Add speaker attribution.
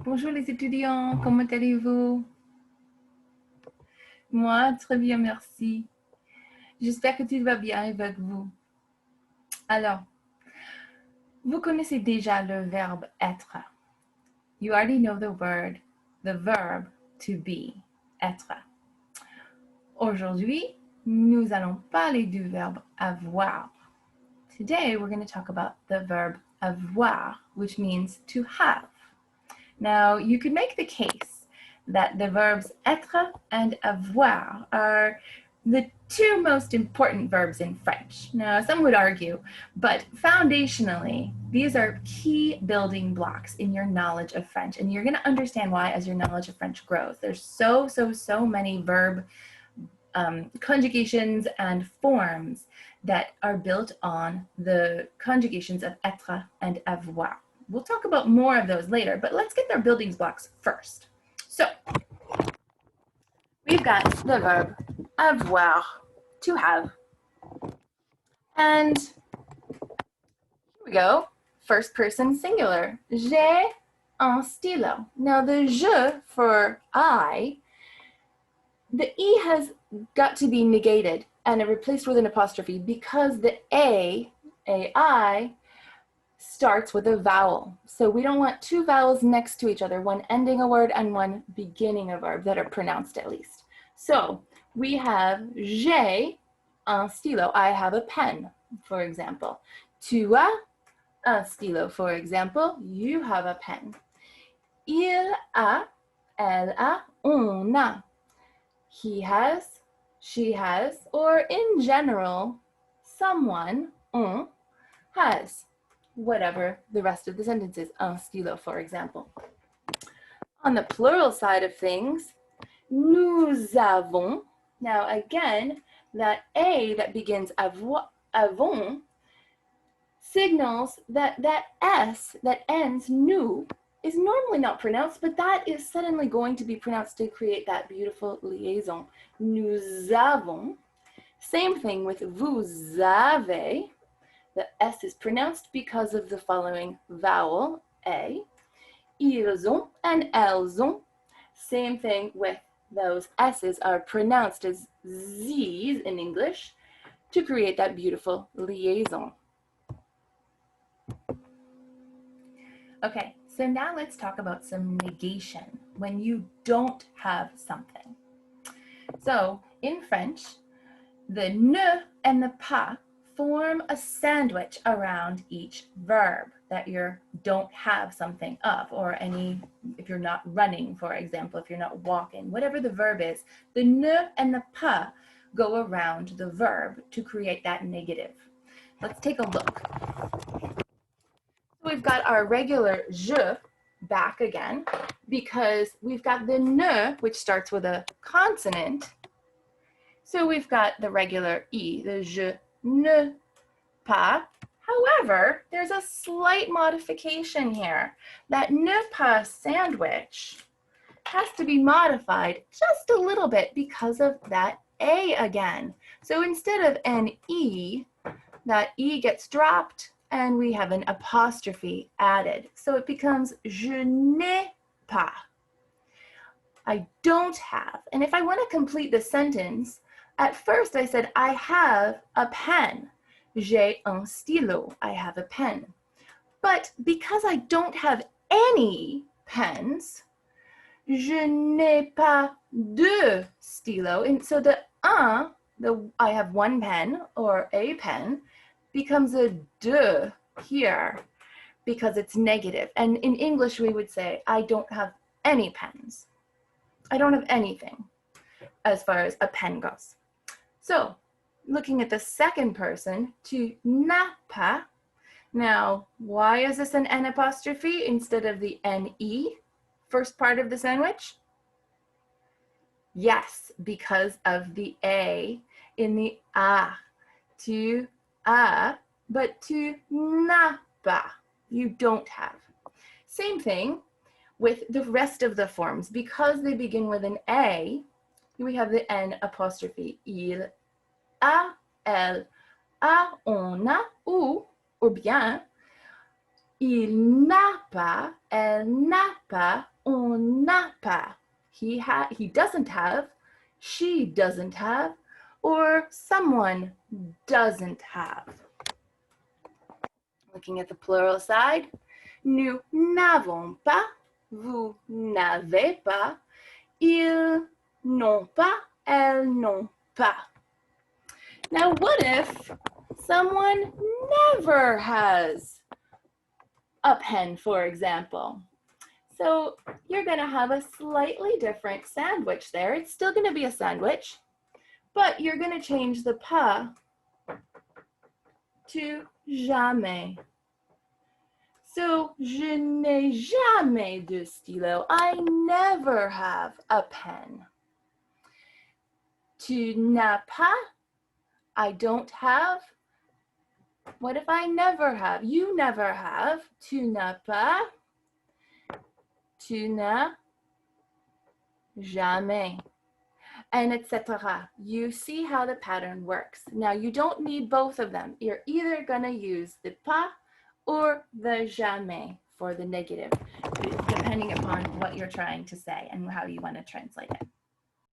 Speaker 1: Bonjour les étudiants, comment allez-vous? Moi, très bien, merci. J'espère que tout va bien avec vous. Alors, vous connaissez déjà le verbe être. You already know the verb to be, être. Aujourd'hui, nous allons parler du verbe avoir. Today, we're going to talk about the verb avoir, which means to have. Now, you could make the case that the verbs être and avoir are the two most important verbs in French. Now, some would argue, but foundationally, these are key building blocks in your knowledge of French, and you're going to understand why as your knowledge of French grows. There's so many verb conjugations and forms that are built on the conjugations of être and avoir. We'll talk about more of those later, but let's get their building blocks first. So, we've got the verb avoir, to have. And here we go, first person singular. J'ai un stylo. Now the je for I, the E has got to be negated and replaced with an apostrophe because the AI, starts with a vowel. So we don't want two vowels next to each other, one ending a word and one beginning a verb that are pronounced at least. So we have j'ai un stylo. I have a pen, for example. Tu as un stylo, for example. You have a pen. Il a, elle a, on a. He has, she has, or in general, someone, on, has. Whatever the rest of the sentence is, un stylo, for example. On the plural side of things, nous avons. Now again, that A that begins avons signals that that S that ends nous is normally not pronounced, but that is suddenly going to be pronounced to create that beautiful liaison. Nous avons. Same thing with vous avez. The S is pronounced because of the following vowel, A. Ils ont and elles ont. Same thing with those S's are pronounced as Z's in English to create that beautiful liaison. Okay, so now let's talk about some negation, when you don't have something. So in French, the ne and the pas form a sandwich around each verb that you don't have something of, or any, if you're not running, for example, if you're not walking, whatever the verb is, the ne and the pas go around the verb to create that negative. Let's take a look. We've got our regular je back again because we've got the ne, which starts with a consonant. So we've got the regular E, the je ne pas. However, there's a slight modification here. That ne pas sandwich has to be modified just a little bit because of that A again. So instead of an E, that E gets dropped and we have an apostrophe added. So it becomes je n'ai pas. I don't have. And if I want to complete the sentence, at first I said, I have a pen. J'ai un stylo. I have a pen. But because I don't have any pens, je n'ai pas de stylo. And so the I have one pen or a pen becomes a de here because it's negative. And in English we would say, I don't have any pens. I don't have anything as far as a pen goes. So looking at the second person, tu n'as pas. Now, why is this an N apostrophe instead of the N-E, first part of the sandwich? Yes, because of the A in the A. Tu as, but tu n'as pas. You don't have. Same thing with the rest of the forms. Because they begin with an A, we have the N apostrophe. Il a, elle a, on a, ou bien, il n'a pas, elle n'a pas, On n'a pas. He doesn't have, she doesn't have, or someone doesn't have. Looking at the plural side, nous n'avons pas, vous n'avez pas, ils n'ont pas, elles n'ont pas. Now, what if someone never has a pen, for example? So you're going to have a slightly different sandwich there. It's still going to be a sandwich, but you're going to change the pas to jamais. So, je n'ai jamais de stylo. I never have a pen. Tu n'as pas. I don't have. What if I never have? You never have. Tu n'as pas. Tu n'as jamais. And etc. You see how the pattern works. Now, you don't need both of them. You're either going to use the pas or the jamais for the negative, depending upon what you're trying to say and how you want to translate it.